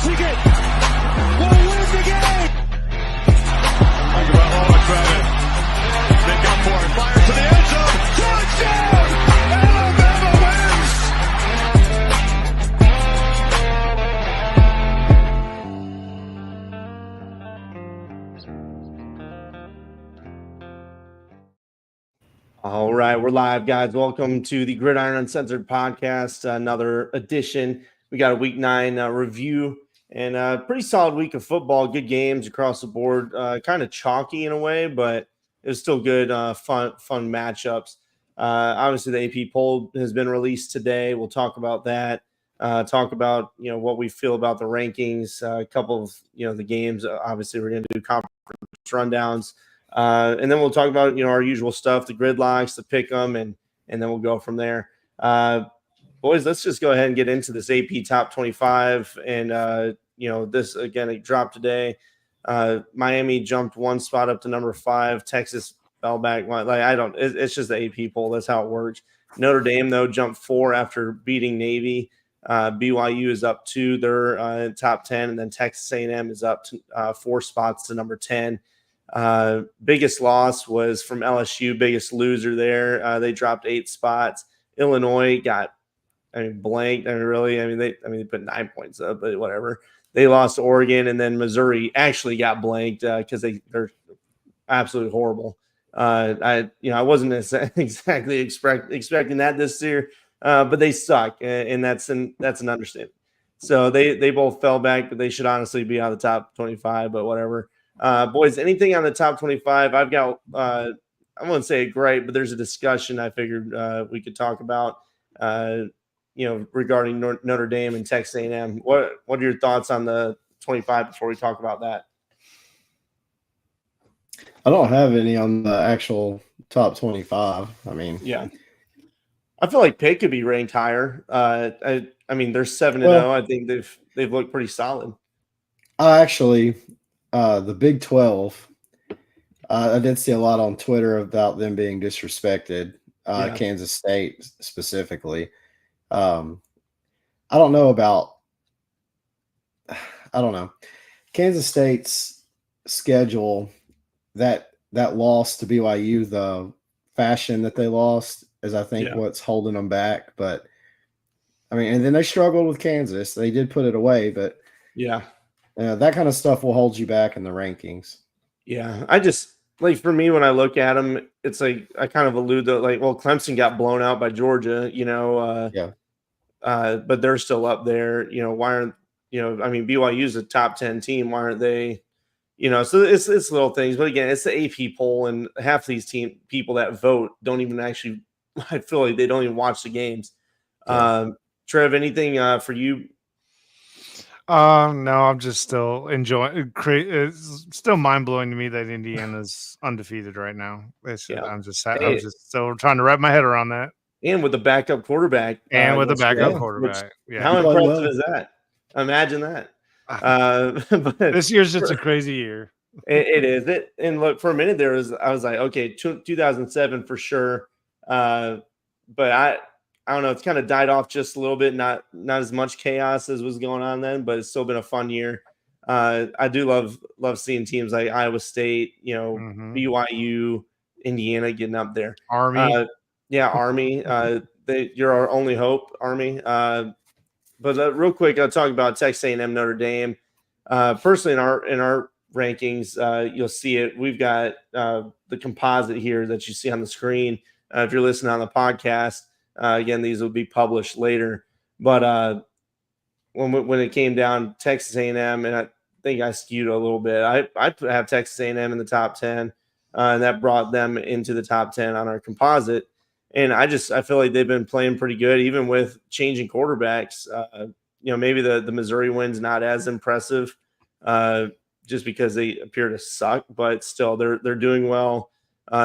Michigan will win the game. Think about all the credit. They got for it. Fire to the end zone. Touchdown! Alabama wins. All right, we're live, guys. Welcome to the Gridiron Uncensored podcast, another edition. We got a Week 9 review and a pretty solid week of football. Good games across the board. Kind of chalky in a way, but it was still good, fun matchups. Obviously, the AP poll has been released today. We'll talk about that. Talk about what we feel about the rankings. A couple of the games. Obviously, we're going to do conference rundowns. And then we'll talk about, our usual stuff, the gridlocks, the pick 'em, and then we'll go from there. Boys, let's just go ahead and get into this AP top 25. And, this, again, it dropped today. Miami jumped one spot up to number 5. Texas fell back. It's just the AP poll. That's how it works. Notre Dame, though, jumped 4 after beating Navy. BYU is up 2. They're top 10. And then Texas A&M is up to 4 spots to number 10. Biggest loss was from LSU, biggest loser there. They dropped 8 spots. Illinois got, blanked. They put 9 points up, but whatever. They lost to Oregon, and then Missouri actually got blanked because they're absolutely horrible. I wasn't exactly expecting that this year, but they suck, and that's an understatement. So they both fell back, but they should honestly be out of the top 25, but whatever. Boys, anything on the top 25? I've got, I wouldn't say a great, but there's a discussion I figured we could talk about, regarding Notre Dame and Texas A&M. What are your thoughts on the 25 before we talk about that? I don't have any on the actual top 25. Yeah. I feel like Pitt could be ranked higher. They're 7-0. I think they've looked pretty solid. The Big 12, I did see a lot on Twitter about them being disrespected, Kansas State specifically. I don't know. Kansas State's schedule, that loss to BYU, the fashion that they lost is, I think, what's holding them back. But, and then they struggled with Kansas. They did put it away, but that kind of stuff will hold you back in the rankings. Yeah, I just for me, when I look at them, it's like I kind of allude to Clemson got blown out by Georgia, but they're still up there. Why aren't BYU's a top 10 team? Why aren't they? So it's little things, but again, it's the AP poll, and half of these people that vote don't even actually. I feel like they don't even watch the games. Yeah. Trev, anything for you? No, I'm just still enjoying. It's still mind blowing to me that Indiana's undefeated right now. I'm just still trying to wrap my head around that. And with the backup quarterback. How impressive is that? Imagine that. But this year's just a crazy year. It is. And look, for a minute I was like, okay, 2007 for sure. But I don't know. It's kind of died off just a little bit. Not as much chaos as was going on then, but it's still been a fun year. I do love seeing teams like Iowa State, BYU, Indiana getting up there. Army, Army. You're our only hope, Army. But real quick, I'll talk about Texas A&M, Notre Dame. Personally, in our rankings, you'll see it. We've got the composite here that you see on the screen. If you're listening on the podcast. Again, these will be published later, but when it came down, Texas A&M, and I think I skewed a little bit. I have Texas A&M in the top 10, and that brought them into the top 10 on our composite. And I feel like they've been playing pretty good, even with changing quarterbacks. Maybe the Missouri win's not as impressive, just because they appear to suck, but still they're doing well.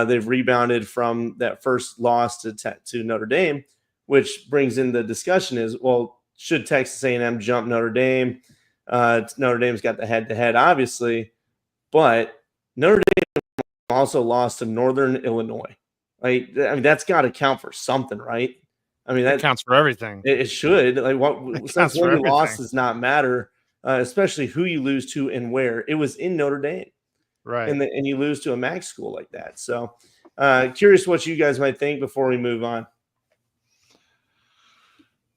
They've rebounded from that first loss to Notre Dame, which brings in the discussion is, well, should Texas A&M jump Notre Dame? Notre Dame's got the head-to-head, obviously, but Notre Dame also lost to Northern Illinois. That's got to count for something, right? That counts for everything. It should. Since winning loss does not matter. especially who you lose to and where. It was in Notre Dame. Right. And you lose to a MAC school like that. So curious what you guys might think before we move on.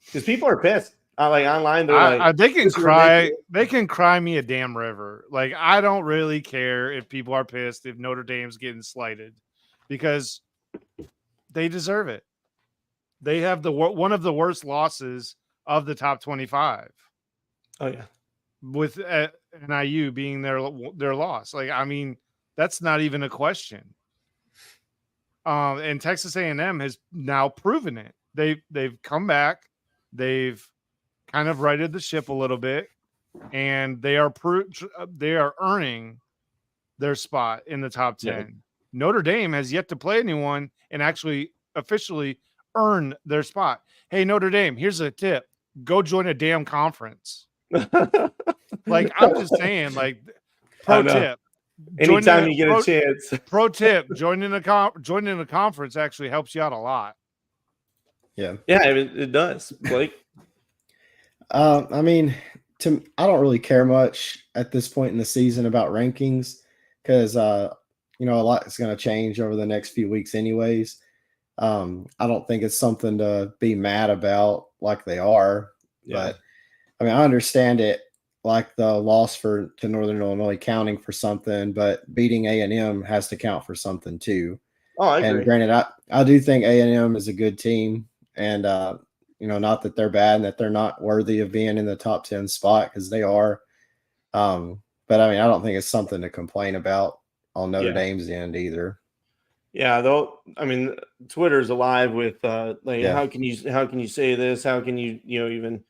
Because people are pissed. Like online, they're they can cry. They can cry me a damn river. Like, I don't really care if people are pissed if Notre Dame's getting slighted, because they deserve it. They have one of the worst losses of the top 25. Oh yeah, with NIU being their loss. Like, I mean, that's not even a question. And Texas A&M has now proven it. They've come back. They've kind of righted the ship a little bit, and they are earning their spot in the top 10. Yeah. Notre Dame has yet to play anyone and actually officially earn their spot. Hey, Notre Dame, here's a tip. Go join a damn conference. Like, I'm just saying, like, pro tip. Anytime you get a chance. Pro tip, joining a conference actually helps you out a lot. Yeah. Yeah, it does. Blake? I mean, I don't really care much at this point in the season about rankings because, a lot is going to change over the next few weeks anyways. I don't think it's something to be mad about like they are. Yeah. But, I mean, I understand it, like the loss to Northern Illinois counting for something, but beating A&M has to count for something too. Oh, I agree. And granted, I do think A&M is a good team, and not that they're bad and that they're not worthy of being in the top 10 spot, because they are. But I mean, I don't think it's something to complain about on Notre Dame's end either. Yeah, though, I mean, Twitter's alive with how can you say this? How can you even?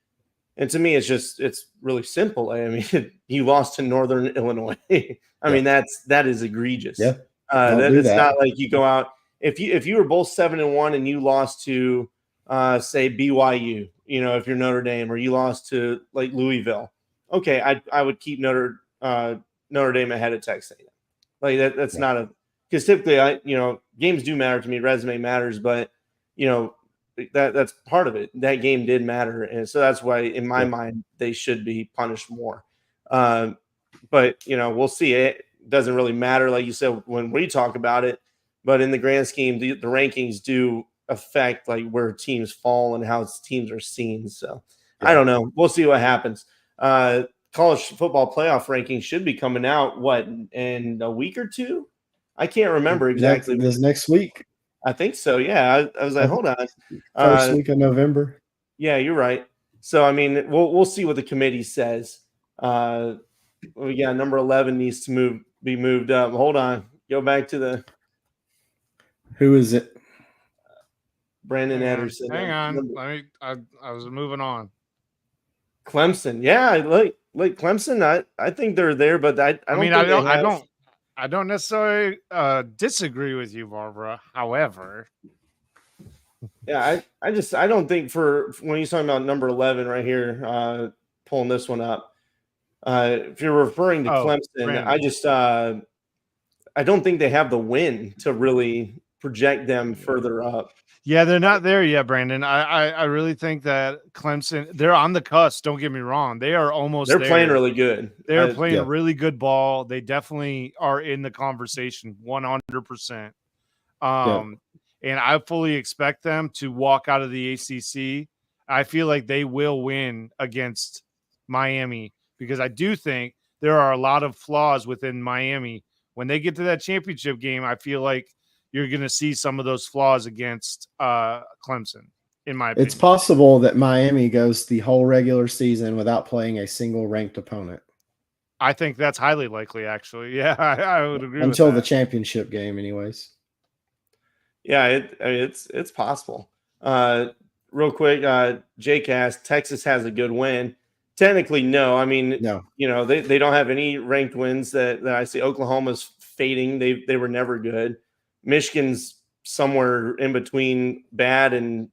And to me, it's really simple. I mean, you lost to Northern Illinois. I mean, that is egregious. Yeah, it's not like you go out if you were both 7-1 and you lost to say BYU, if you're Notre Dame, or you lost to like Louisville. Okay, I would keep Notre Dame ahead of Texas A&M. Like that's not because typically games do matter to me. Resume matters, but that's part of it. That game did matter, and so that's why, in my mind, they should be punished more. But we'll see. It doesn't really matter, like you said, when we talk about it. But in the grand scheme, the rankings do affect like where teams fall and how teams are seen. So I don't know. We'll see what happens. College football playoff rankings should be coming out in a week or two. I can't remember exactly. This next week. I think so. Yeah. I was like, hold on. First week of November. Yeah, you're right. So, I mean, we'll see what the committee says. We got number 11 needs to be moved up. Hold on. Go back to who is it? Brandon Ederson. Hang on. I was moving on. Clemson. Yeah, like Clemson, I think they're there, but I don't necessarily disagree with you, Barbara. However, yeah, I don't think for when you're talking about number 11 right here, pulling this one up. If you're referring to Clemson, Brandon. I don't think they have the win to really project them further up. Yeah, they're not there yet, Brandon. I really think that Clemson, they're on the cusp. Don't get me wrong. They are almost They're playing really good. They're playing really good ball. They definitely are in the conversation 100%. And I fully expect them to walk out of the ACC. I feel like they will win against Miami, because I do think there are a lot of flaws within Miami. When they get to that championship game, I feel like you're going to see some of those flaws against Clemson, in my opinion. It's possible that Miami goes the whole regular season without playing a single ranked opponent. I think that's highly likely, actually. Yeah, I would agree until with that. The championship game, anyways. Yeah, it's possible. Real quick, Jake asked, Texas has a good win. Technically, no. I mean, no. They don't have any ranked wins that I see. Oklahoma's fading. They were never good. Michigan's somewhere in between bad and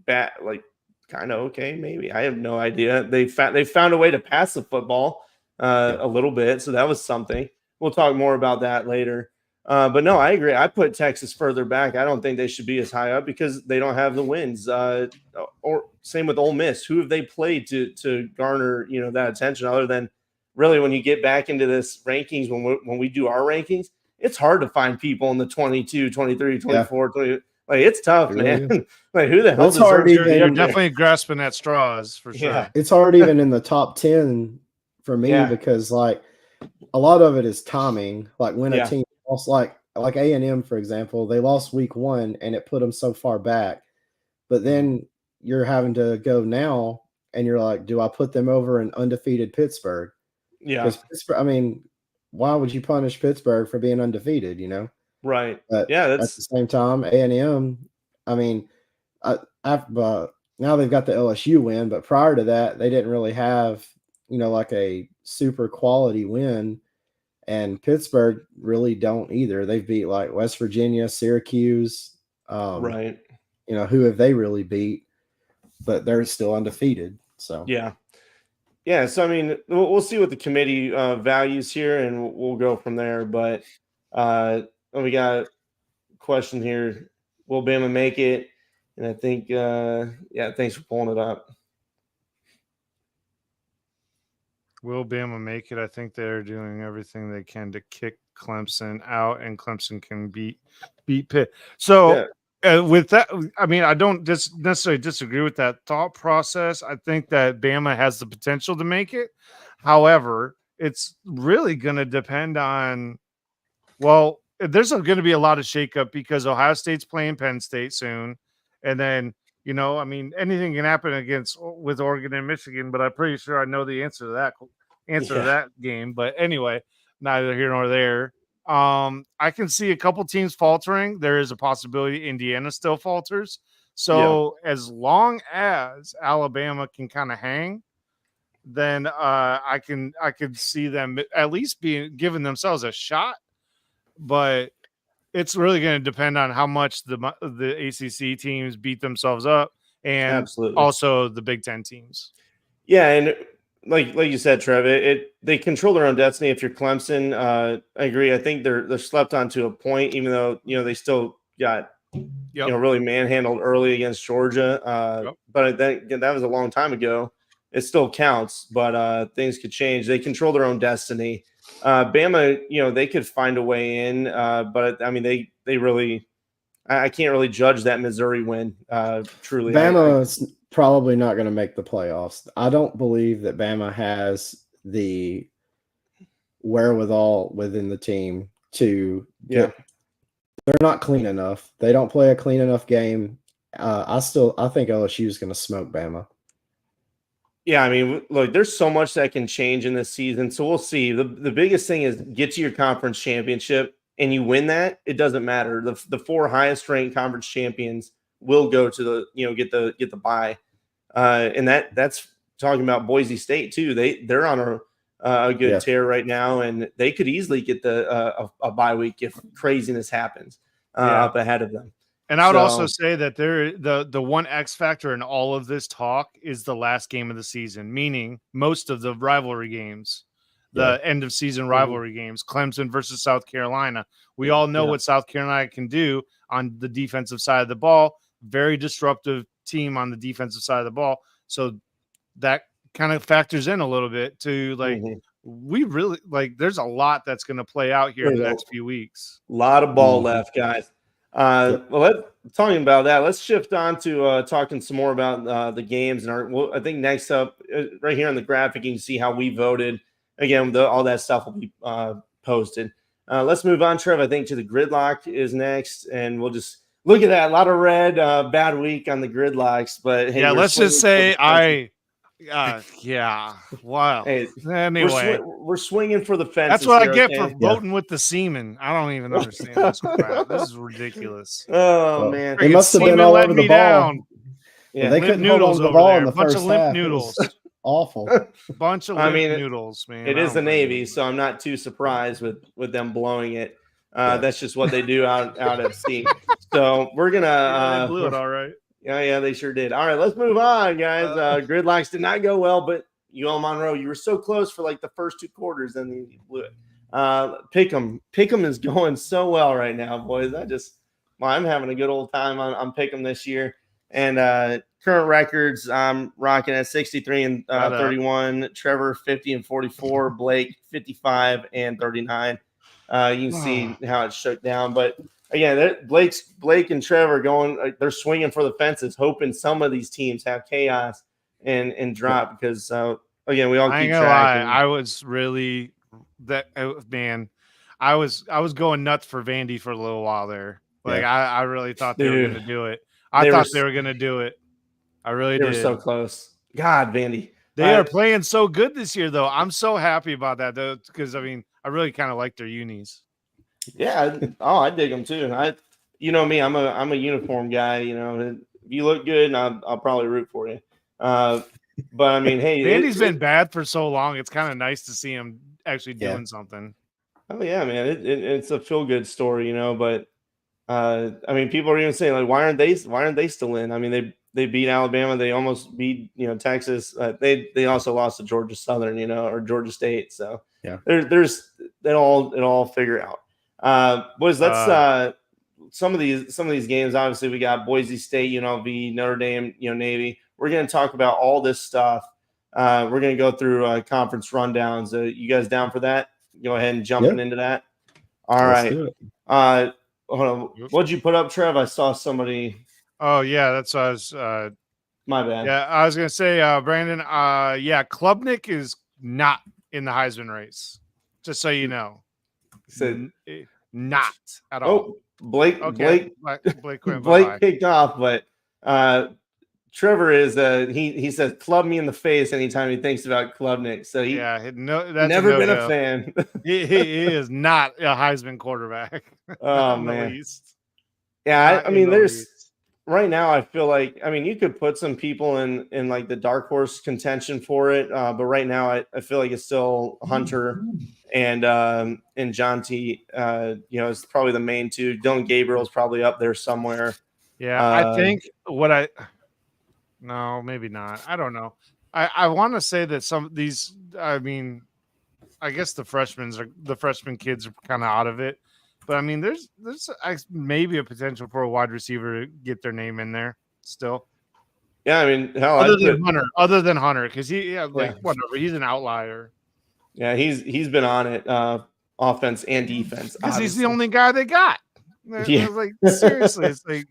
bad, like kind of okay, maybe. I have no idea. They found a way to pass the football a little bit, so that was something. We'll talk more about that later. But no, I agree. I put Texas further back. I don't think they should be as high up because they don't have the wins. Or same with Ole Miss. Who have they played to garner that attention other than really when you get back into this rankings when we do our rankings, it's hard to find people in the 22, 23, 24, 20. Like it's tough, man. Like who the hell it's hard deserves You're even, definitely grasping at straws for sure. Yeah. It's hard even in the top 10 for me because like a lot of it is timing. Like when a team lost, like A&M, for example, they lost week 1 and it put them so far back. But then you're having to go now and you're like, do I put them over an undefeated Pittsburgh? Yeah. Because Pittsburgh, I mean, why would you punish Pittsburgh for being undefeated, Right. But that's at the same time, A&M, I mean, now they've got the LSU win, but prior to that, they didn't really have, like a super quality win. And Pittsburgh really don't either. They've beat like West Virginia, Syracuse. right. Who have they really beat? But they're still undefeated. So yeah. So I mean, we'll see what the committee values here, and we'll go from there. But we got a question here: will Bama make it? And I think, thanks for pulling it up. Will Bama make it? I think they're doing everything they can to kick Clemson out, and Clemson can beat Pitt. So with that, I mean, I don't necessarily disagree with that thought process. I think that Bama has the potential to make it. However, it's really going to depend on, well, there's going to be a lot of shakeup because Ohio State's playing Penn State soon. And then, I mean, anything can happen with Oregon and Michigan, but I'm pretty sure I know the answer to that game. But anyway, neither here nor there. I can see a couple teams faltering. There is a possibility Indiana still falters. So as long as Alabama can kind of hang, then I could see them at least giving themselves a shot. But it's really going to depend on how much the ACC teams beat themselves up, and also the Big Ten teams. Yeah, and like you said, Trev, they control their own destiny. If you're Clemson, I agree. I think they're slept on to a point, even though they still got really manhandled early against Georgia. But that was a long time ago. It still counts, but things could change. They control their own destiny. Bama, they could find a way in, but I mean, they really, I can't really judge that Missouri win. Truly, Bama's probably not going to make the playoffs. I don't believe that Bama has the wherewithal within the team to get. They're not clean enough. They don't play a clean enough game. I think LSU is going to smoke Bama. Yeah, I mean, look, there's so much that can change in this season. So we'll see. The biggest thing is get to your conference championship and you win that. It doesn't matter. The 4 highest ranked conference champions will go to the, get the bye. And that's talking about Boise State too. They're on a good tear right now, and they could easily get a bye week if craziness happens up ahead of them. And I would also say that the one X factor in all of this talk is the last game of the season, meaning most of the rivalry games, the end of season rivalry games, Clemson versus South Carolina. We all know what South Carolina can do on the defensive side of the ball. Very disruptive team on the defensive side of the ball. So that kind of factors in a little bit to we really there's a lot that's going to play out here in the next few weeks. A lot of ball left, guys. Talking about that, let's shift on to talking some more about the games. And I think next up, right here on the graphic, you can see how we voted. Again, all that stuff will be posted. Let's move on, Trev. I think to the gridlock is next, and we'll just look at that. A lot of red, bad week on the gridlocks. But hey, let's just say wow. Hey, anyway, we're swinging for the fence. That's what I get for voting with the semen. I don't even understand this crap. This is ridiculous. Oh man, they must have been all over the ball. Down. Yeah, they couldn't hold on to the ball in the first half. Bunch of limp noodles. Awful. Bunch of limp noodles, man. It is the Navy, so I'm not too surprised with them blowing it. That's just what they do out at sea. So we're gonna they blew it all right. Yeah, they sure did. All right, let's move on, guys. Gridlocks did not go well, but UL Monroe, you were so close for the first 2 quarters, and then you blew it. Pick'em is going so well right now, boys. I'm having a good old time on Pick'em this year. And current records, I'm rocking at 63 and 31. Trevor 50 and 44. Blake 55 and 39. You can see how it shook down. But again, Blake and Trevor they're swinging for the fences, hoping some of these teams have chaos and drop because again, we all keep track. I was really man. I was going nuts for Vandy for a little while there. Like I really thought they were going to do it. I thought they were going to do it. I really did. They were so close. God, Vandy. They are playing so good this year, though. I'm so happy about that, though, because I mean, I really kind of like their unis. Yeah. I dig them too. You know me, I'm a uniform guy. You know, if you look good, and I'll probably root for you. But I mean, hey, Vandy's been bad for so long. It's kind of nice to see him actually doing something. Oh yeah, man. It's a feel good story, you know. But I mean, people are even saying like, why aren't they still in? I mean, they beat Alabama. They almost beat Texas. They also lost to Georgia Southern, or Georgia State. So yeah, there's it all figure out. Boys, let's some of these games. Obviously, we got Boise State, UNLV, Notre Dame, Navy. We're going to talk about all this stuff. We're going to go through conference rundowns. You guys down for that? Go ahead and jump into that. All right. Hold on. What'd you put up, Trev? I saw somebody. Oh yeah, that's what I was. My bad. Yeah, I was gonna say, Brandon. Yeah, Klubnik is not in the Heisman race. Just so you know, not at all. Oh, Blake Blake kicked off, but Trevor is he says club me in the face anytime he thinks about Klubnik. So that's never been a fan. he is not a Heisman quarterback. Oh man. Yeah, I mean there's right now I feel like you could put some people in like the dark horse contention for it, but right now I feel like it's still Hunter and John T. Is probably the main two. Dylan Gabriel's probably up there somewhere. Yeah, I think no, maybe not. I don't know. I want to say that some of these, I guess the freshman kids are kind of out of it. But I mean, there's maybe a potential for a wide receiver to get their name in there still. Yeah, I mean, hell, other than Hunter, because whatever, he's an outlier. Yeah, he's been on it, offense and defense. Because he's the only guy they got. Yeah, like seriously, it's like.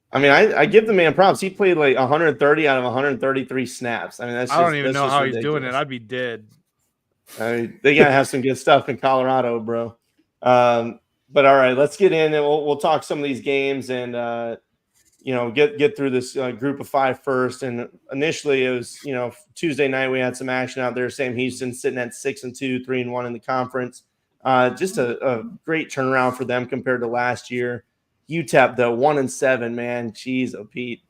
I mean, I give the man props. He played like 130 out of 133 snaps. I mean, I don't even know how he's doing it. I'd be dead. I mean, they gotta have some good stuff in Colorado, bro. But all right, let's get in and we'll talk some of these games and get through this group of five first. And initially, it was Tuesday night we had some action out there. Sam Houston sitting at 6-2, 3-1 in the conference. Just a great turnaround for them compared to last year. UTEP though 1-7, man. Jeez, Pete,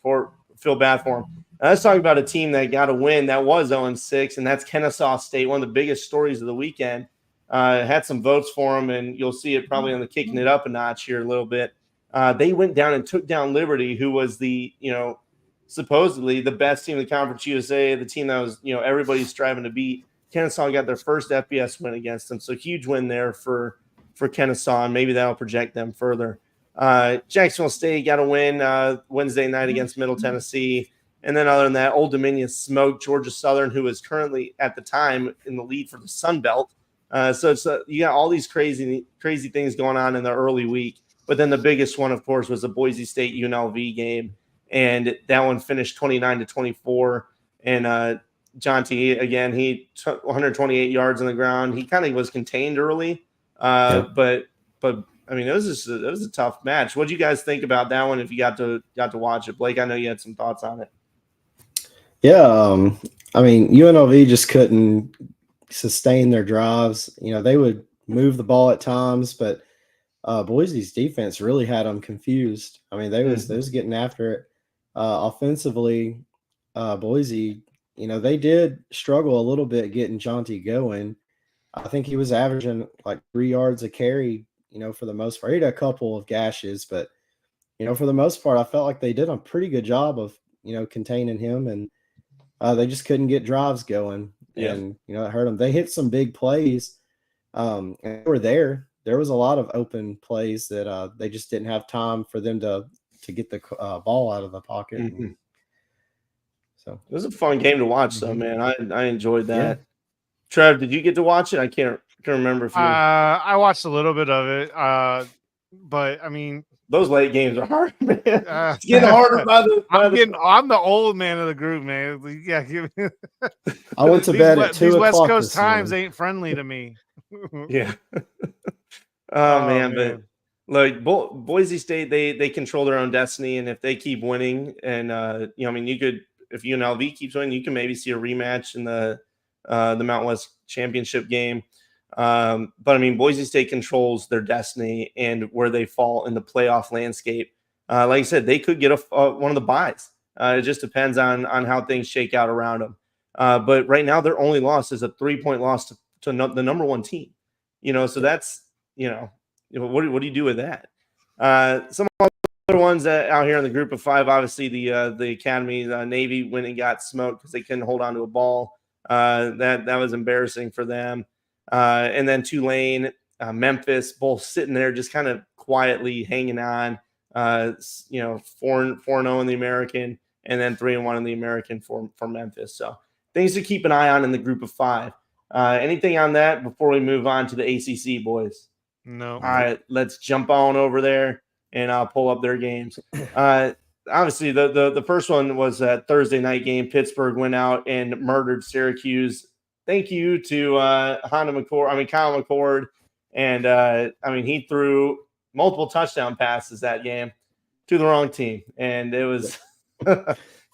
feel bad for him. Let's talk about a team that got a win that was 0-6, and that's Kennesaw State. One of the biggest stories of the weekend. Had some votes for them, and you'll see it probably on the kicking it up a notch here a little bit. They went down and took down Liberty, who was the supposedly the best team in the Conference USA, the team that was everybody's striving to beat. Kennesaw got their first FBS win against them, so huge win there for Kennesaw, and maybe that'll project them further. Jacksonville State got a win Wednesday night against Middle Tennessee. And then other than that, Old Dominion smoked Georgia Southern, who was currently at the time in the lead for the Sun Belt. So it's you got all these crazy things going on in the early week. But then the biggest one, of course, was the Boise State UNLV game. And that one finished 29-24. And John T, again, he took 128 yards on the ground. He kind of was contained early. But I mean, it was a tough match. What do you guys think about that one? If you got to watch it, Blake, I know you had some thoughts on it. Yeah, I mean, UNLV just couldn't sustain their drives. They would move the ball at times, but Boise's defense really had them confused. I mean, they was getting after it offensively. Boise, they did struggle a little bit getting Jonty going. I think he was averaging like 3 yards a carry. For the most part, he had a couple of gashes, but for the most part, I felt like they did a pretty good job of containing him, and they just couldn't get drives going. Yeah. And it hurt them. They hit some big plays. And they were there. There was a lot of open plays that they just didn't have time for them to get the ball out of the pocket. Mm-hmm. So it was a fun game to watch, though, man. I enjoyed that. Yeah. Trev, did you get to watch it? I can't remember if you. I watched a little bit of it, but I mean, those late games are hard, man. It's getting harder I'm the old man of the group, man. Yeah, I went to bed at 2 these o'clock. West Coast times ain't friendly to me. Yeah. Oh man, but like Boise State, they control their own destiny, and if they keep winning, and I mean, you could, if UNLV keeps winning, you can maybe see a rematch in the Mountain West Championship game. But I mean, Boise State controls their destiny and where they fall in the playoff landscape. Like I said, they could get one of the byes. It just depends on how things shake out around them. But right now, their only loss is a 3-point loss to the number one team. So that's what do you do with that? Some other ones that out here in the group of 5, obviously the Academy, Navy went and got smoked because they couldn't hold on to a ball. That was embarrassing for them. And then Tulane, Memphis, both sitting there just kind of quietly hanging on. 4-0 in the American, and then 3-1 in the American for Memphis. So things to keep an eye on in the group of 5. Anything on that before we move on to the ACC, boys? No. All right, let's jump on over there and I'll pull up their games. Obviously, the first one was a Thursday night game. Pittsburgh went out and murdered Syracuse. Thank you to Kyle McCord. And he threw multiple touchdown passes that game to the wrong team. And it was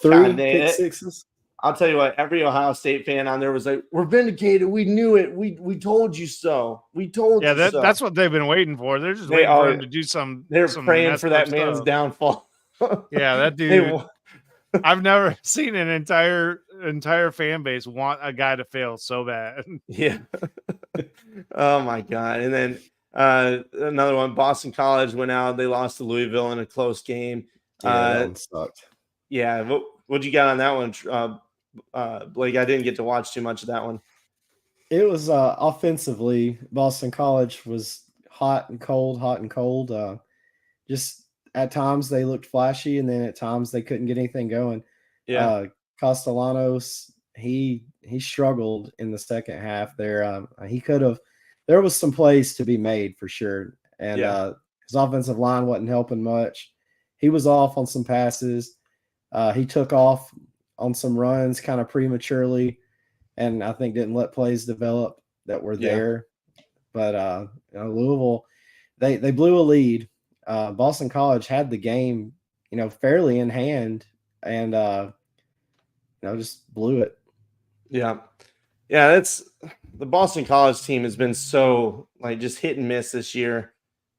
3 pick sixes. I'll tell you what, every Ohio State fan on there was like, we're vindicated. We knew it. We told you so. We told you so. That's what they've been waiting for. They're just waiting for him to do some. They're praying for that man's downfall. Yeah, that dude. I've never seen an entire fan base want a guy to fail so bad. Yeah. Oh my God. And then another one, Boston College went out. They lost to Louisville in a close game. Yeah, that one sucked. Yeah. What'd you got on that one, Blake? I didn't get to watch too much of that one. It was offensively, Boston College was hot and cold. Just at times they looked flashy, and then at times they couldn't get anything going. Yeah. Castellanos, he struggled in the second half there. He could have. There was some plays to be made for sure, and his offensive line wasn't helping much. He was off on some passes. He took off on some runs kind of prematurely, and I think didn't let plays develop that were there. But Louisville, they blew a lead. Boston College had the game, fairly in hand, and just blew it. Yeah. That's the Boston College team has been so just hit and miss this year,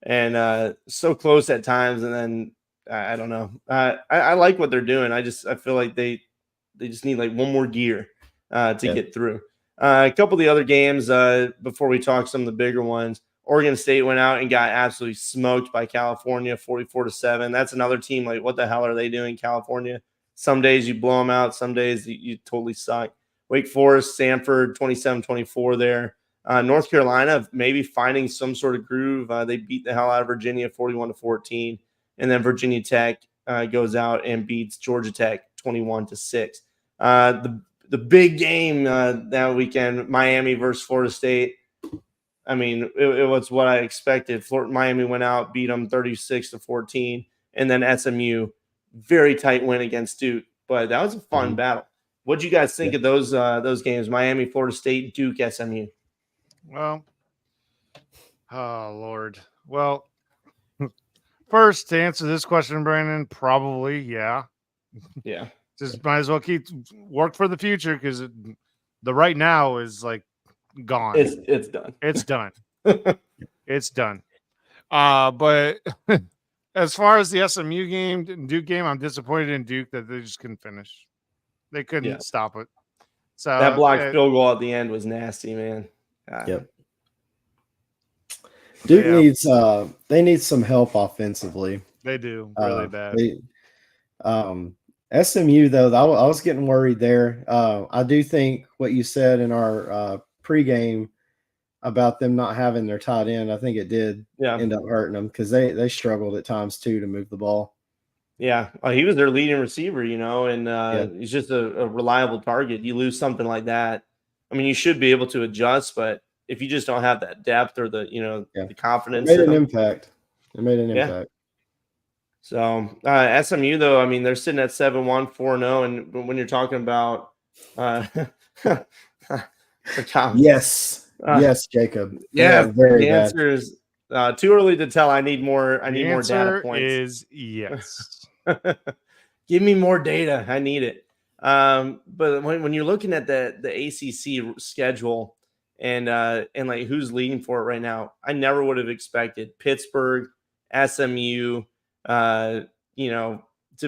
and so close at times, and then I don't know. I like what they're doing. I feel like they just need one more gear to get through. A couple of the other games before we talk some of the bigger ones. Oregon State went out and got absolutely smoked by California, 44-7. That's another team. What the hell are they doing, California? Some days you blow them out. Some days you totally suck. Wake Forest, Sanford, 27-24 there. North Carolina maybe finding some sort of groove. They beat the hell out of Virginia, 41-14. And then Virginia Tech goes out and beats Georgia Tech 21-6. The big game that weekend, Miami versus Florida State. I mean, it was what I expected. Miami went out, beat them 36-14, and then SMU, very tight win against Duke. But that was a fun battle. What did you guys think of those games? Miami, Florida State, Duke, SMU. Well, oh Lord. Well, first to answer this question, Brandon, probably yeah. Just might as well work for the future because the right now is gone. It's done. It's done. It's done. But as far as the SMU game, Duke game, I'm disappointed in Duke that they just couldn't finish. They couldn't stop it. So that blocked field goal at the end was nasty, man. God. Yep. Duke needs they need some help offensively. They do really bad. SMU though, I was getting worried there. I do think what you said in our pregame about them not having their tight end. I think it did end up hurting them because they struggled at times too to move the ball. Yeah, he was their leading receiver, and he's just a reliable target. You lose something like that, I mean, you should be able to adjust, but if you just don't have that depth or the the confidence, it made an impact. It made an impact. So SMU though, I mean, they're sitting at 7-1, 4-0, and when you're talking about yes, Jacob. Yeah, very the bad. answer is too early to tell. I need more. I need more data points. Is yes. Give me more data. I need it. But when you're looking at the ACC schedule and like who's leading for it right now, I never would have expected Pittsburgh, SMU, to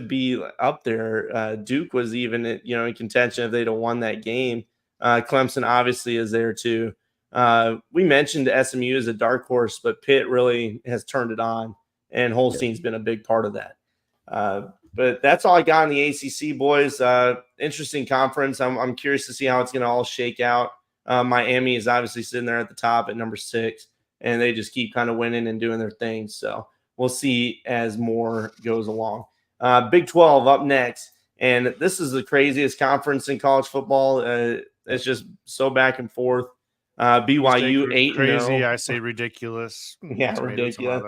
be up there. Duke was even in contention if they'd have won that game. Clemson obviously is there too. We mentioned SMU as a dark horse, but Pitt really has turned it on, and Holstein's been a big part of that. But that's all I got in the ACC, boys. Interesting conference. I'm curious to see how it's going to all shake out. Miami is obviously sitting there at the top at number 6, and they just keep kind of winning and doing their thing. So we'll see as more goes along. Big 12 up next, and this is the craziest conference in college football. It's just so back and forth. BYU 8-0. Crazy, I say ridiculous. Yeah, ridiculous.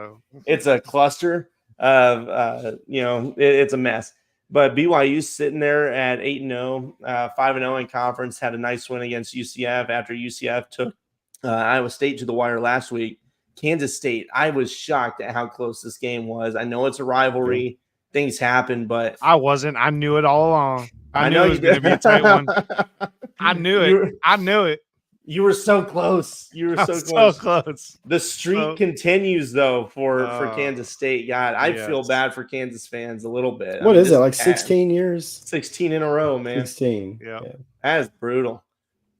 It's a cluster of it's a mess. But BYU's sitting there at 8-0, 5-0 in conference. Had a nice win against UCF after UCF took Iowa State to the wire last week. Kansas State, I was shocked at how close this game was. I know it's a rivalry. Things happen, but I wasn't. I knew it all along. I knew it was going to be a tight one. I knew it. I knew it. You were so close. You were so close. The streak continues, though, for Kansas State. God, I feel bad for Kansas fans a little bit. What is it, like 16 years? 16 in a row, man. 16. Yeah. That is brutal.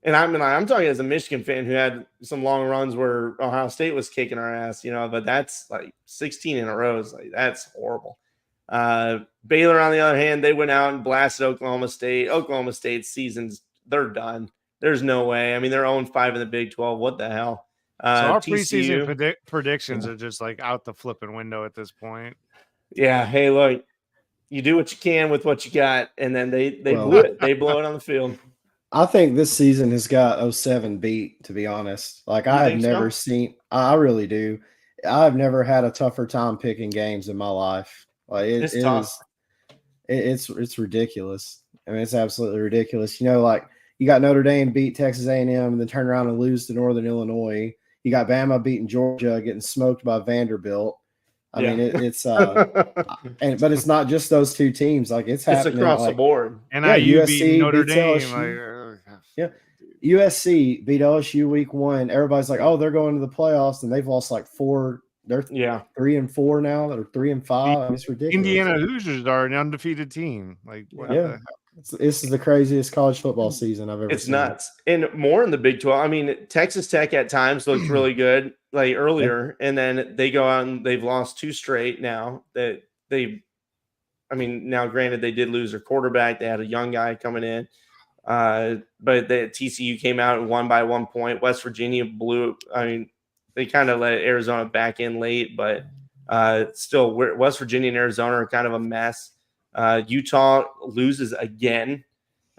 And I'm talking as a Michigan fan who had some long runs where Ohio State was kicking our ass, but that's like 16 in a row. That's horrible. Baylor, on the other hand, they went out and blasted Oklahoma State. Oklahoma State's season's, they're done. There's no way. I mean, they're 0-5 in the Big 12. What the hell? So our preseason predictions are just like out the flipping window at this point. Yeah. Hey, look, you do what you can with what you got, and then they blew it. They blow it on the field. I think this season has got 07 beat, to be honest. Like, I have never seen – I really do. I've never had a tougher time picking games in my life. Like, it's tough. It's ridiculous. I mean, it's absolutely ridiculous. Like – you got Notre Dame beat Texas A&M and then turn around and lose to Northern Illinois. You got Bama beating Georgia, getting smoked by Vanderbilt. I mean, it's but it's not just those two teams. Like, it's happening across the board. And USC beat Notre Dame. USC beat LSU week 1. Everybody's like, oh, they're going to the playoffs, and they've lost like 4. They're 3-4 now. They're 3-5. I mean, it's ridiculous. Indiana Hoosiers are an undefeated team. Like, what the hell? This is the craziest college football season I've ever seen. It's nuts. And more in the Big 12. I mean, Texas Tech at times looked really good, like earlier, and then they go out and they've lost 2 straight now. Now granted, they did lose their quarterback. They had a young guy coming in. But the TCU came out and won by 1 point. West Virginia blew. I mean, they kind of let Arizona back in late, but still, West Virginia and Arizona are kind of a mess. Utah loses again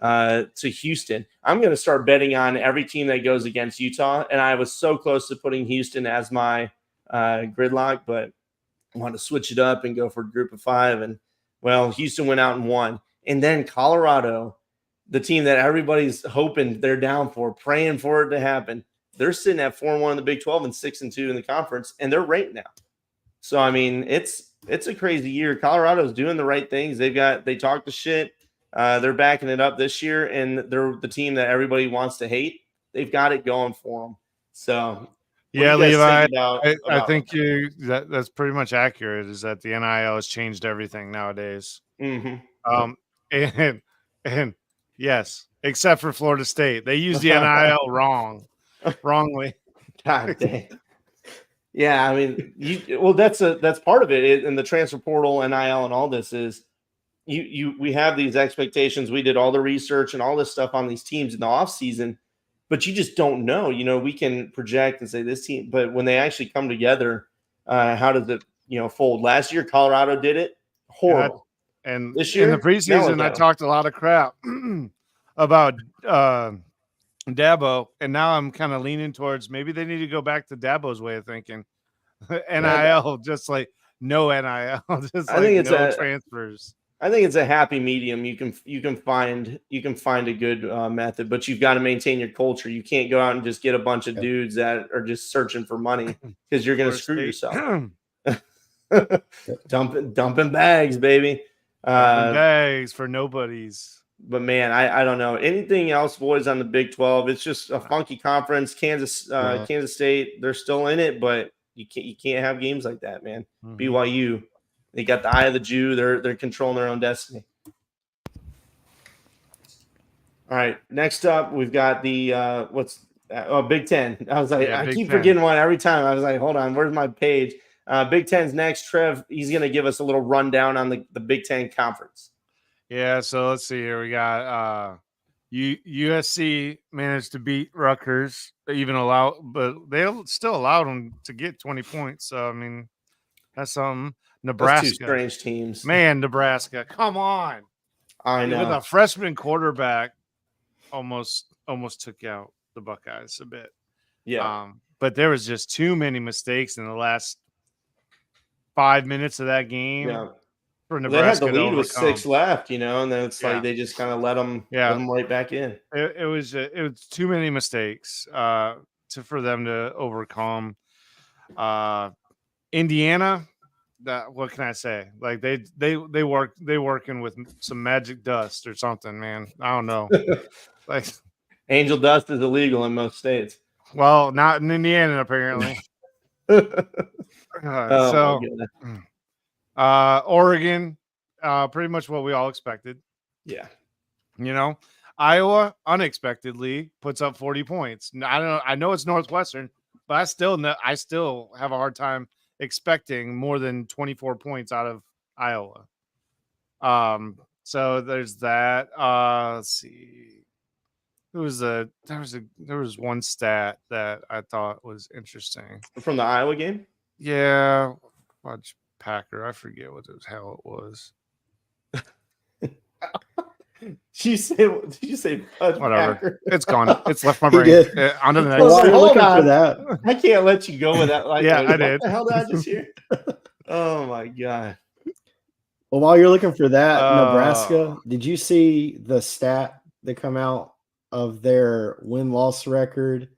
to Houston. I'm going to start betting on every team that goes against Utah, and I was so close to putting Houston as my gridlock, but I wanted to switch it up and go for a group of 5. And, well, Houston went out and won. And then Colorado, the team that everybody's hoping they're down for, praying for it to happen, they're sitting at 4-1 in the Big 12 and 6-2 in the conference, and they're ranked now. So, I mean, it's a crazy year. Colorado's doing the right things. They talk the shit. They're backing it up this year, and they're the team that everybody wants to hate. They've got it going for them. So, yeah, Levi, I think that's pretty much accurate. Is that the NIL has changed everything nowadays? Mm-hmm. And yes, except for Florida State, they use the NIL wrongly. God dang. Yeah, I mean, that's part of it, and the transfer portal, NIL, and all this is we have these expectations. We did all the research and all this stuff on these teams in the off season, but you just don't know. We can project and say this team, but when they actually come together, how does it, fold? Last year, Colorado did it horrible. And this year, in the preseason, I talked a lot of crap about Dabo, and now I'm kind of leaning towards maybe they need to go back to Dabo's way of thinking. NIL, just like no NIL, just I think it's no transfers. I think it's a happy medium. You can find a good method, but you've got to maintain your culture. You can't go out and just get a bunch of dudes that are just searching for money, because you're going to screw yourself. Dumping bags, baby. Dumping bags for nobodies. But man, I don't know anything else, boys, on the Big 12. It's just a funky conference. Kansas State, they're still in it, but you can't have games like that, man. BYU, they got the eye of the Jew. They're controlling their own destiny. All right, next up we've got the Big Ten. I was like, I keep forgetting one every time. I was like, hold on, where's my page? Big Ten's next. Trev, he's going to give us a little rundown on the Big Ten conference. Yeah, so let's see here. We got USC managed to beat Rutgers, but they still allowed them to get 20 points. So I mean, that's something. Nebraska, that's two strange teams. Man, Nebraska, come on! I know. With a freshman quarterback, almost took out the Buckeyes a bit. Yeah. But there was just too many mistakes in the last 5 minutes of that game. Yeah. For Nebraska, they had the lead with 6 left, and then it's like they just kind of let them right back in. It was too many mistakes for them to overcome. Indiana, what can I say? Like they working with some magic dust or something, man. I don't know. Like angel dust is illegal in most states. Well, not in Indiana apparently. Oregon, pretty much what we all expected. Yeah. Iowa unexpectedly puts up 40 points. I know it's Northwestern, but I still have a hard time expecting more than 24 points out of Iowa. So there's that. Let's see. There was one stat that I thought was interesting from the Iowa game. Yeah, Fudge Packer. I forget what the hell it was. Did you say Fudge whatever? Packer? It's gone. It's left my brain. On to the next. Well, you're looking for that. I can't let you go with that. Like, yeah, I What did. the hell did I just hear? Oh my god. Well, while you're looking for that, Nebraska, did you see the stat that come out of their win-loss record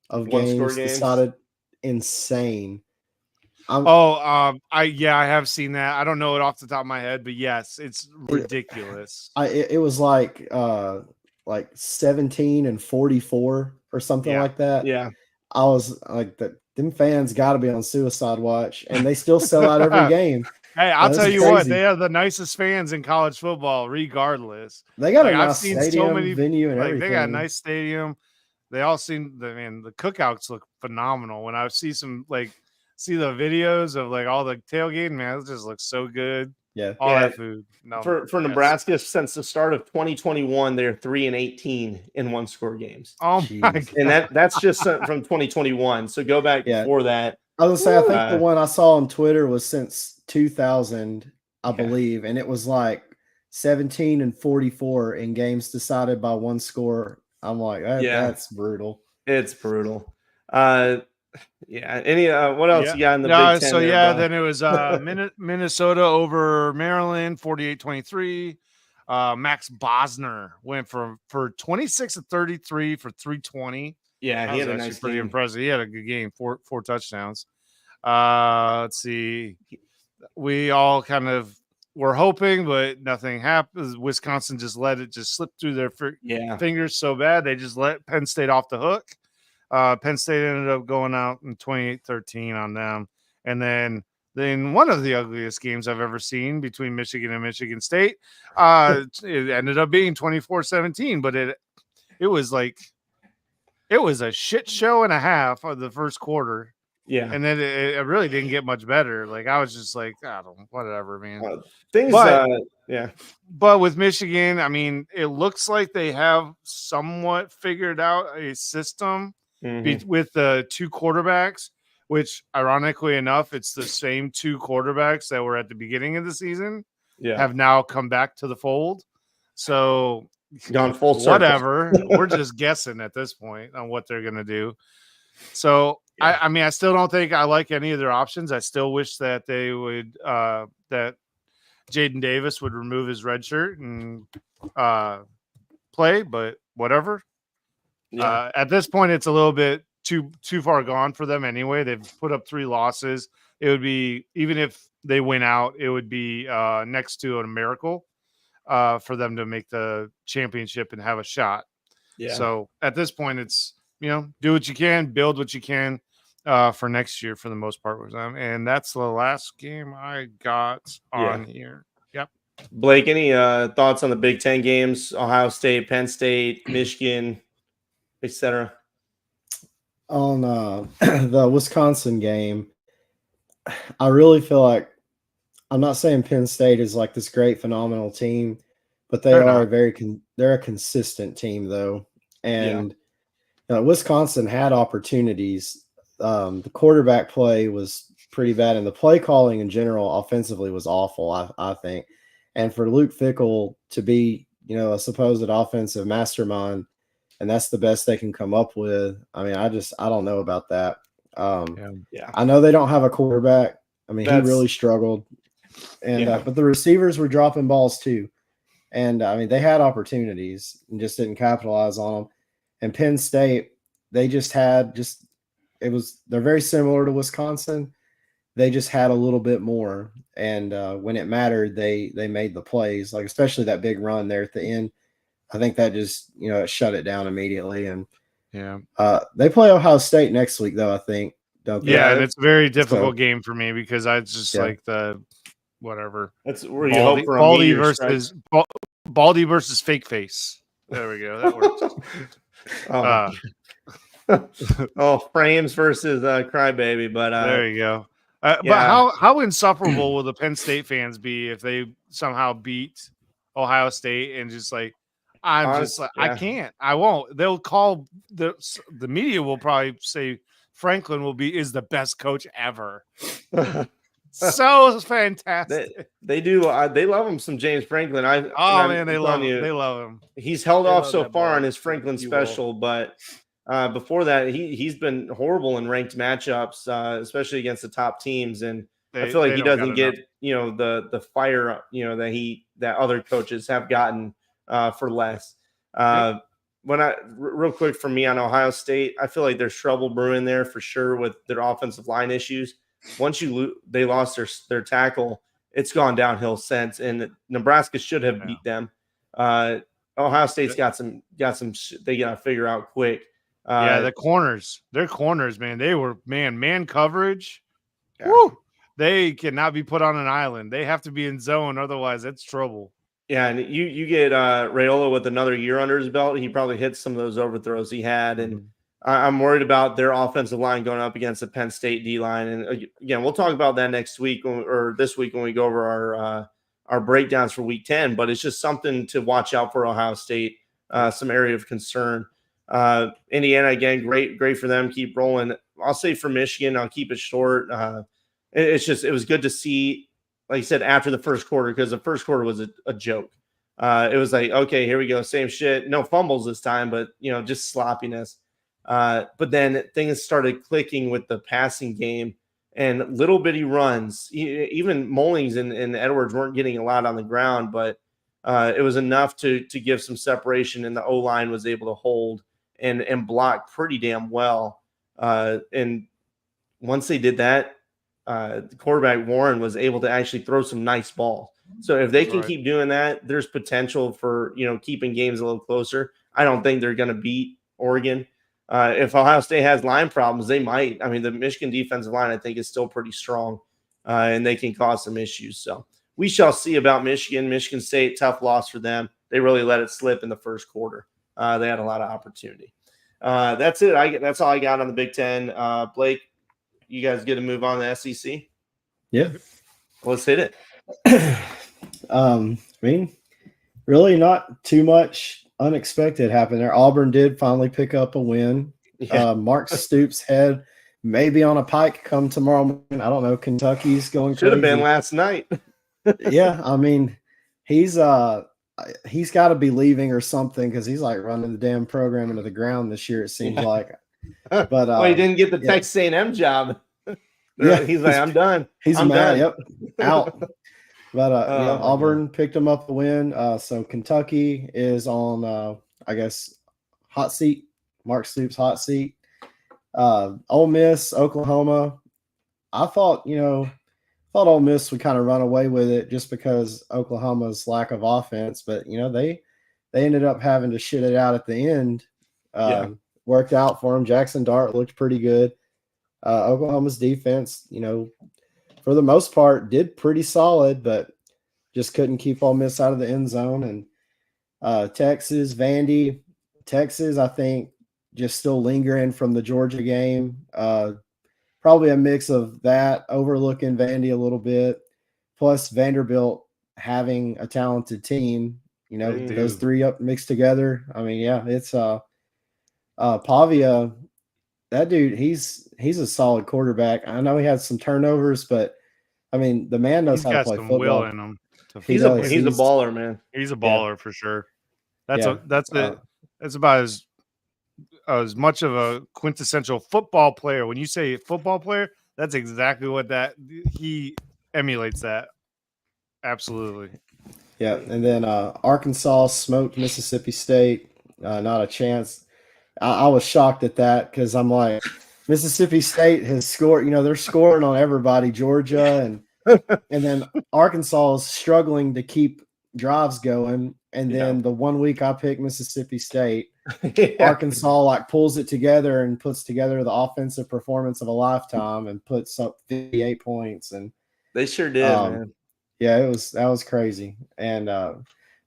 of games decided? Insane. I have seen that. I don't know it off the top of my head, but yes, it's ridiculous. It was like 17-44 or something like that. Yeah. I was like, them fans got to be on suicide watch, and they still sell out every game. Hey, I'll tell you what, they are the nicest fans in college football, regardless. They got a nice stadium, venue, and everything. They got a nice stadium. They all seem the cookouts look phenomenal. When I see see the videos of all the tailgating, man, it just looks so good. Yeah, all that food. No, for Nebraska, since the start of 2021, they're 3-18 in one-score games. Oh my god! And that's just from 2021. So go back before that. I was gonna say, I think the one I saw on Twitter was since 2000, I believe, and it was 17-44 in games decided by one score. I'm like, that's brutal. It's brutal. Any what else you got in the Big Ten? So then it was Minnesota over Maryland 48-23. Max Bosner went for 26 of 33 for 320. Yeah, he had a nice pretty game. impressive. He had a good game, four touchdowns. Let's see. We all kind of were hoping, but nothing happened. Wisconsin just let it slip through their fingers so bad. They just let Penn State off the hook. Penn State ended up going out in 28-13 on them. And then one of the ugliest games I've ever seen between Michigan and Michigan State, it ended up being 24-17, but it was a shit show and a half of the first quarter. Yeah. And then it really didn't get much better. Like, I was just like, I don't know, whatever, man. Yeah. But with Michigan, I mean, it looks like they have somewhat figured out a system with the two quarterbacks, which ironically enough, it's the same two quarterbacks that were at the beginning of the season have now come back to the fold. So gone full circle. Whatever. We're just guessing at this point on what they're going to do. So, I mean, I still don't think I like any of their options. I still wish that they would that Jaden Davis would remove his red shirt and play, but whatever. Yeah. At this point, it's a little bit too far gone for them anyway. They've put up 3 losses. It would be, even if they win out, it would be next to a miracle for them to make the championship and have a shot. Yeah. So at this point, it's, do what you can, build what you can for next year for the most part with them. And that's the last game I got on here. Yep. Blake, any thoughts on the Big Ten games? Ohio State, Penn State, Michigan, etc. On the Wisconsin game, I really feel like, I'm not saying Penn State is like this great, phenomenal team, but they're a consistent team though. And Wisconsin had opportunities. The quarterback play was pretty bad, and the play calling in general offensively was awful, I think. And for Luke Fickell to be, a supposed offensive mastermind, and that's the best they can come up with. I mean, I don't know about that. I know they don't have a quarterback. I mean, he really struggled. And but the receivers were dropping balls too. And I mean, they had opportunities and just didn't capitalize on them. And Penn State, they just had they're very similar to Wisconsin. They just had a little bit more. And when it mattered, they made the plays, like especially that big run there at the end. I think that just, it shut it down immediately. And they play Ohio State next week though, I think. Don't they? Yeah, and it's a very difficult game for me because I just like the whatever. That's where you hope for a Baldy versus Baldy versus fake face. There we go. That works. Frames versus Crybaby, but there you go. But how insufferable will the Penn State fans be if they somehow beat Ohio State and just like I can't, I won't. They'll call the media will probably say Franklin is the best coach ever. So fantastic. They do. They love him some James Franklin. They love him. He's held off so far on his Franklin special, but before that, he's been horrible in ranked matchups, especially against the top teams. And I feel like he doesn't get the fire that other coaches have gotten for less. Real quick for me on Ohio State, I feel like there's trouble brewing there for sure with their offensive line issues. Once they lost their tackle, it's gone downhill since, and Nebraska should have beat them. Ohio State's got some they got to figure out quick. Their corners, man. They were man coverage. Yeah. Woo! They cannot be put on an island. They have to be in zone, otherwise it's trouble. Yeah, and you get Raiola with another year under his belt. He probably hits some of those overthrows he had, and I'm worried about their offensive line going up against the Penn State D line. And again, we'll talk about that next week or this week when we go over our breakdowns for Week 10. But it's just something to watch out for Ohio State. Some area of concern. Indiana again, great for them. Keep rolling. I'll say for Michigan, I'll keep it short. It was good to see, like I said, after the first quarter, because the first quarter was a joke. It was like, okay, here we go, same shit. No fumbles this time, but just sloppiness. But then things started clicking with the passing game and little bitty runs. Even Mullings and Edwards weren't getting a lot on the ground, but it was enough to give some separation, and the O-line was able to hold and block pretty damn well. And once they did that, the quarterback Warren was able to actually throw some nice balls. So if they can keep doing that, there's potential for keeping games a little closer. I don't think they're going to beat Oregon. If Ohio State has line problems, they might. I mean, the Michigan defensive line, I think, is still pretty strong, and they can cause some issues. So we shall see about Michigan. Michigan State, tough loss for them. They really let it slip in the first quarter. They had a lot of opportunity. That's it. That's all I got on the Big Ten. Blake, you guys get to move on to the SEC? Yeah. Let's hit it. I mean, really not too much unexpected happened there. Auburn did finally pick up a win. Yeah. Mark Stoops' head maybe on a pike come tomorrow morning. I don't know. Kentucky's going Should have been crazy. last night. Yeah, I mean, he's got to be leaving or something because he's like running the damn program into the ground this year. It seems like. But well, he didn't get the Texas A&M job. Yeah, he's like, I'm done. He's I'm mad. done. Yep, out. But Auburn God. picked him up the win. So Kentucky is on, I guess, hot seat. Mark Stoops' hot seat. Ole Miss, Oklahoma. I thought Ole Miss would kind of run away with it just because Oklahoma's lack of offense. But they ended up having to shit it out at the end. Worked out for them. Jackson Dart looked pretty good. Oklahoma's defense, for the most part, did pretty solid, but just couldn't keep Ole Miss out of the end zone. And Texas, Vandy, I think, just still lingering from the Georgia game. Probably a mix of that, overlooking Vandy a little bit, plus Vanderbilt having a talented team. Those three up mixed together. I mean, yeah, it's Pavia. That dude, he's a solid quarterback. I know he had some turnovers, but I mean, the man knows how to play football. Will in him. He's a baller, man. He's a baller for sure. That's about as much of a quintessential football player. When you say football player, that's exactly what he emulates that. Absolutely. Yeah, and then Arkansas smoked Mississippi State. Not a chance. I was shocked at that because I'm like, Mississippi State has scored. They're scoring on everybody. Georgia and then Arkansas is struggling to keep drives going. And then the 1 week I picked Mississippi State, Arkansas pulls it together and puts together the offensive performance of a lifetime and puts up 58 points. And they sure did, man. Yeah, that was crazy. And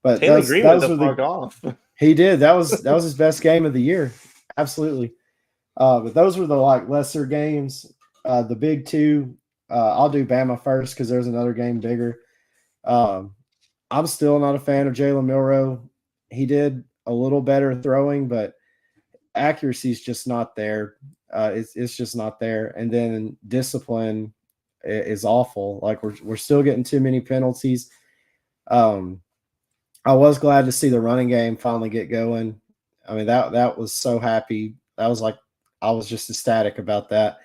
but Taylor Green went the fuck off. He did. That was his best game of the year. Absolutely. But those were the lesser games. The big two. I'll do Bama first because there's another game bigger. I'm still not a fan of Jalen Milroe. He did a little better throwing, but accuracy is just not there. It's just not there. And then discipline is awful. We're still getting too many penalties. I was glad to see the running game finally get going. I mean, that was so happy. I was just ecstatic about that.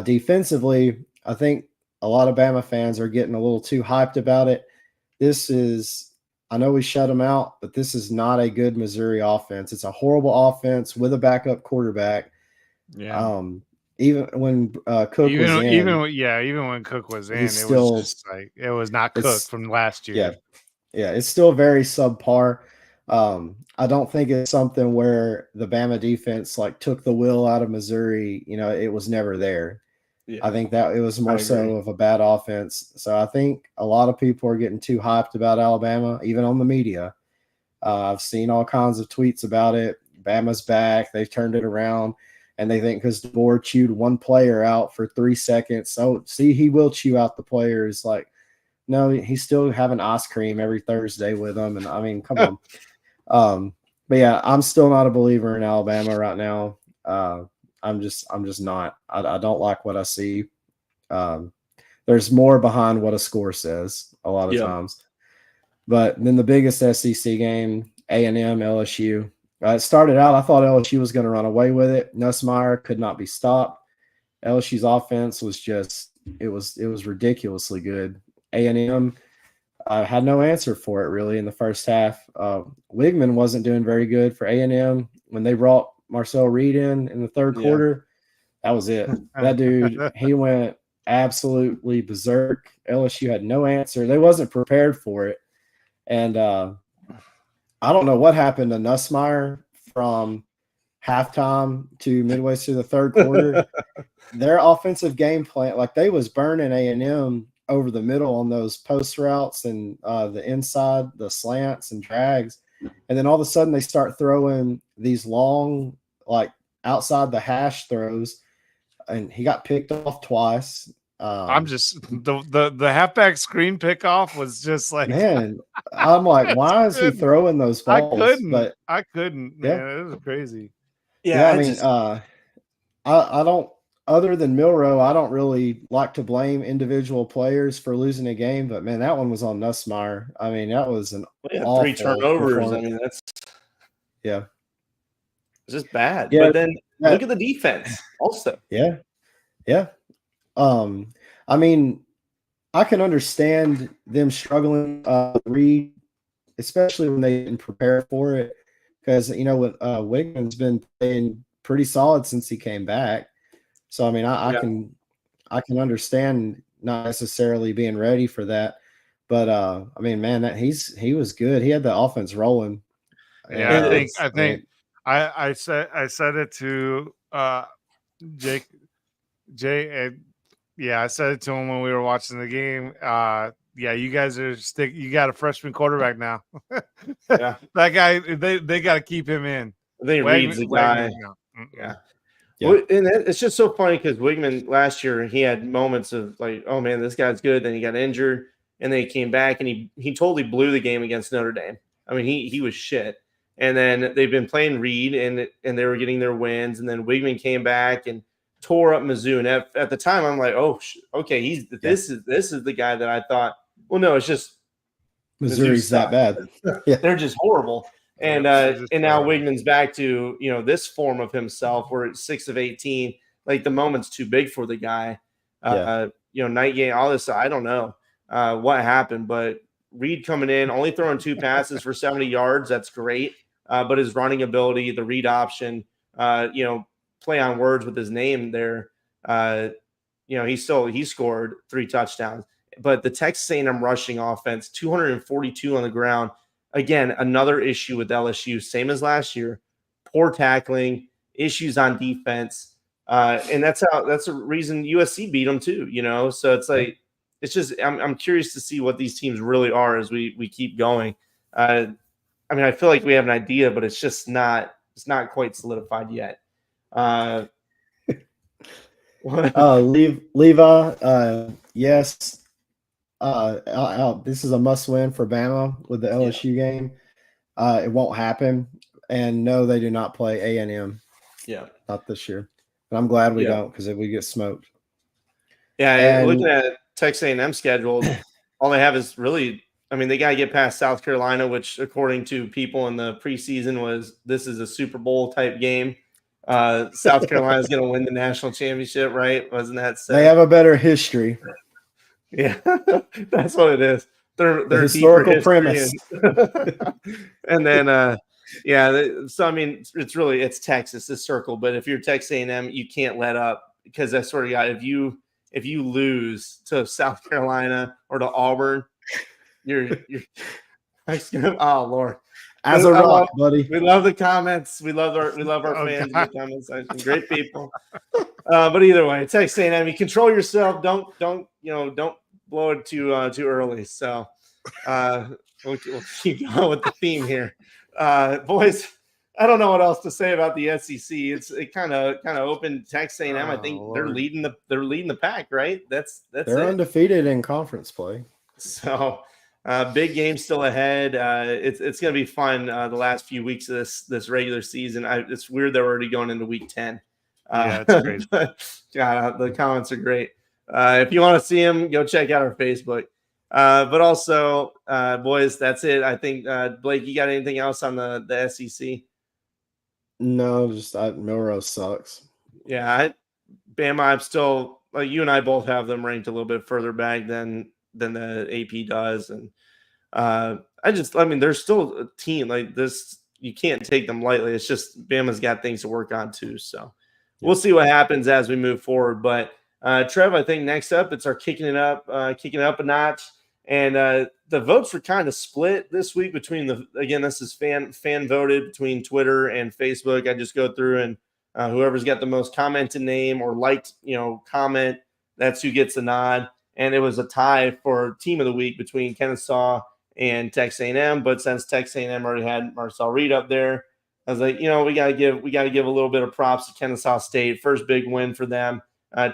Defensively, I think a lot of Bama fans are getting a little too hyped about it. I know we shut them out, but this is not a good Missouri offense. It's a horrible offense with a backup quarterback. Yeah. Even when Cook was in. Even when Cook was in, it was not Cook from last year. Yeah, it's still very subpar. I don't think it's something where the Bama defense took the will out of Missouri. It was never there. Yeah. I think that it was more so of a bad offense. So I think a lot of people are getting too hyped about Alabama, even on the media. I've seen all kinds of tweets about it. Bama's back. They've turned it around. And they think because DeBoer chewed one player out for 3 seconds. So, see, he will chew out the players. No, he's still having ice cream every Thursday with them. And, I mean, come on. But, yeah, I'm still not a believer in Alabama right now. I'm just not. I don't like what I see. There's more behind what a score says a lot of times. But then the biggest SEC game, A&M, LSU. It started out, I thought LSU was going to run away with it. Nussmeier could not be stopped. LSU's offense was it was ridiculously good. A&M had no answer for it really in the first half. Wigman wasn't doing very good for A&M. When they brought Marcel Reed in the third quarter, that was it. That dude, he went absolutely berserk. LSU had no answer. They wasn't prepared for it. And I don't know what happened to Nussmeier from halftime to midway through the third quarter. Their offensive game plan, they was burning A&M over the middle on those post routes and the inside, the slants and drags. And then all of a sudden they start throwing these long, outside the hash throws and he got picked off twice. I'm just the halfback screen pickoff was just like, man. I'm like, why is he throwing those balls? I couldn't, man. It was crazy. Yeah, I mean, I don't. Other than Milrow, I don't really like to blame individual players for losing a game, but man, that one was on Nussmeier. I mean, that was an awful 3 turnovers. I mean, that's it's just bad. Yeah, but then look at the defense also. Yeah. I mean, I can understand them struggling read, especially when they didn't prepare for it, because Wigman's been playing pretty solid since he came back. So I mean, I can understand not necessarily being ready for that, but I mean, man, he was good. He had the offense rolling. Yeah, I think I said it to Jay, and I said it to him when we were watching the game. Yeah, you guys you got a freshman quarterback now. Yeah, that guy, they got to keep him in. They Reed's the guy. Yeah. Well, and it's just so funny because Wigman last year, he had moments of like, oh man, this guy's good. Then he got injured, and then he came back and he totally blew the game against Notre Dame. I mean, he was shit. And then they've been playing Reed, and they were getting their wins. And then Wigman came back and tore up Mizzou. And at the time, I'm like, oh, okay, this is the guy that I thought. Well, no, it's just Missouri's that bad. They're just horrible. And now Wigman's back to this form of himself. Where it's 6 of 18. Like the moment's too big for the guy. Night game, all this. I don't know what happened, but Reed coming in, only throwing 2 passes for 70 yards. That's great. But his running ability, the read option, play on words with his name there. He scored 3 touchdowns. But the Texas A&M rushing offense, 242 on the ground. Again, another issue with LSU, same as last year. Poor tackling, issues on defense, and that's a reason USC beat them too. So it's like it's just I'm curious to see what these teams really are as we keep going. I mean, I feel like we have an idea, but it's just not quite solidified yet. Levi, yes. This is a must-win for Bama with the LSU game. It won't happen, and no, they do not play A&M. Yeah, not this year. But I'm glad we don't, because if we get smoked. Yeah, and looking at Texas A&M schedule, all they have is really. I mean, they got to get past South Carolina, which, according to people in the preseason, this is a Super Bowl type game. South Carolina is going to win the national championship, right? Wasn't that said? They have a better history. Yeah, that's what it is. They're historical premise. And then, so I mean, it's Texas, this circle. But if you're Texas A&M, you can't let up, because I sort of got if you lose to South Carolina or to Auburn, you're oh Lord. As a rock, buddy. We love the comments. We love our fans in the comment section. Great people. But either way, Texas A&M, you control yourself. Don't blow it too early. So we'll keep going with the theme here, boys. I don't know what else to say about the SEC. It kind of opened. Texas A&M, I think they're leading the pack, right? They're undefeated in conference play. So. Big game still ahead. It's going to be fun the last few weeks of this regular season. It's weird that we're already going into week 10. It's great. The comments are great. If you want to see them, go check out our Facebook. But also, boys, that's it. I think, Blake, you got anything else on the SEC? No, just Milrose sucks. Yeah, Bama, I'm still – you and I both have them ranked a little bit further back than the AP does. And they're still a team like this. You can't take them lightly. It's just Bama's got things to work on too. So we'll see what happens as we move forward. But Trev, I think next up, it's our kicking it up a notch. And the votes were kind of split this week between this is fan voted between Twitter and Facebook. I just go through and whoever's got the most commented name or liked, comment, that's who gets the nod. And it was a tie for team of the week between Kennesaw and Texas A&M. But since Texas A&M already had Marcel Reed up there, I was like, we got to give a little bit of props to Kennesaw State. First big win for them.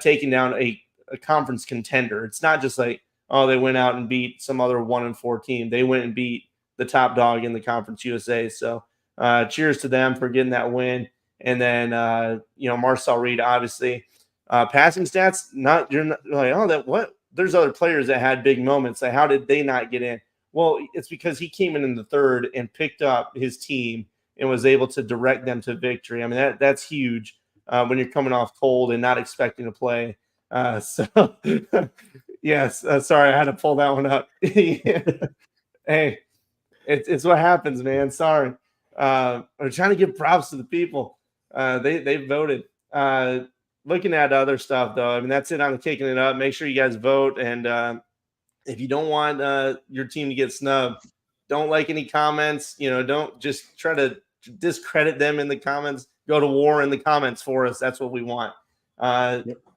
taking down a conference contender. It's not just like, oh, they went out and beat some other 1-4 team. They went and beat the top dog in the Conference USA. So cheers to them for getting that win. And then, Marcel Reed, obviously, passing stats, you're not like, oh, that what? There's other players that had big moments. Like, how did they not get in? Well, it's because he came in the third and picked up his team and was able to direct them to victory. I mean, that's huge when you're coming off cold and not expecting to play. So, yes, sorry, I had to pull that one up. Hey, it's what happens, man. Sorry. I'm trying to give props to the people. They voted. Looking at other stuff, though, I mean, that's it on Kicking It Up. Make sure you guys vote. And if you don't want your team to get snubbed, don't like any comments. Don't just try to discredit them in the comments. Go to war in the comments for us. That's what we want.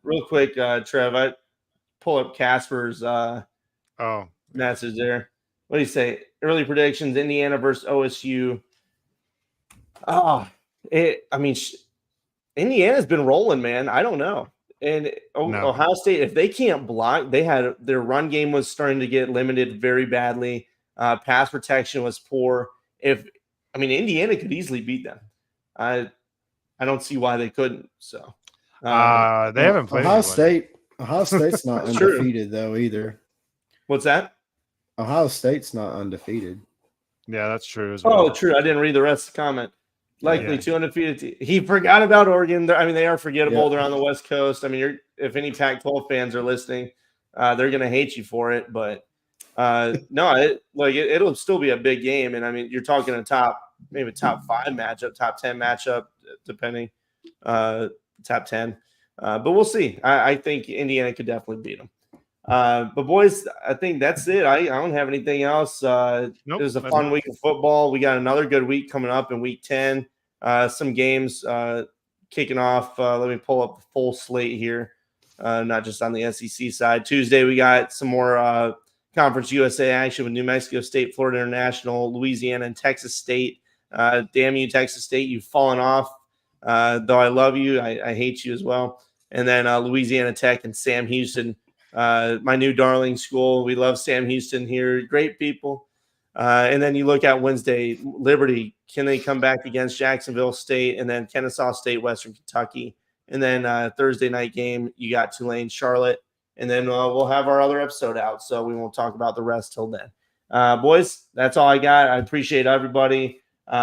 Real quick, Trev, I pull up Casper's message there. What do you say? Early predictions: Indiana versus OSU. Indiana's been rolling, man. I don't know. And Ohio State, if they can't block, their run game was starting to get limited very badly. Pass protection was poor. Indiana could easily beat them. I don't see why they couldn't. So they haven't played Ohio State. Ohio State's not undefeated though either. What's that? Ohio State's not undefeated. Yeah, that's true as well. Oh, true. I didn't read the rest of the comment. Likely 2 undefeated. He forgot about Oregon. They are forgettable. Yeah. They're on the West Coast. If any Pac-12 fans are listening, they're going to hate you for it. But it'll still be a big game. And you're talking a top 5 matchup, top 10 matchup, depending, top 10. But we'll see. I think Indiana could definitely beat them. But boys, I think that's it. I don't have anything else. It was a fun week of football. We got another good week coming up in week 10. Some games kicking off. Let me pull up the full slate here, not just on the SEC side. Tuesday, we got some more Conference USA action with New Mexico State, Florida International, Louisiana, and Texas State. Damn you, Texas State. You've fallen off. Though I love you, I hate you as well. And then Louisiana Tech and Sam Houston. My new darling school. We love Sam Houston here. Great people. And then you look at Wednesday, Liberty. Can they come back against Jacksonville State? And then Kennesaw State, Western Kentucky. And then Thursday night game, you got Tulane, Charlotte. And then we'll have our other episode out, so we won't talk about the rest till then. Boys, that's all I got. I appreciate everybody. We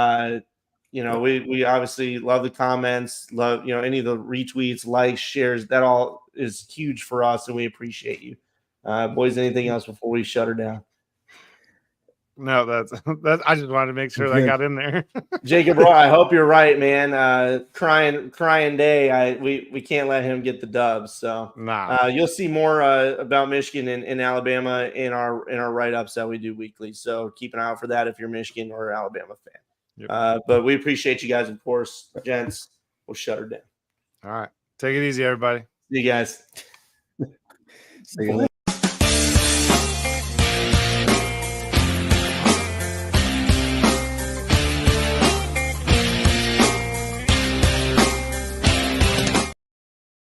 obviously love the comments, love any of the retweets, likes, shares. That all is huge for us, and we appreciate you. Boys, anything else before we shut her down? No, that's I just wanted to make sure that I got in there. Jacob Roy, I hope you're right, man. Crying day. We can't let him get the dub. So you'll see more about Michigan and Alabama in our write-ups that we do weekly. So keep an eye out for that if you're a Michigan or Alabama fan. Yep. But we appreciate you guys, of course. Gents, we'll shut her down. All right. Take it easy, everybody. See you guys. See you later.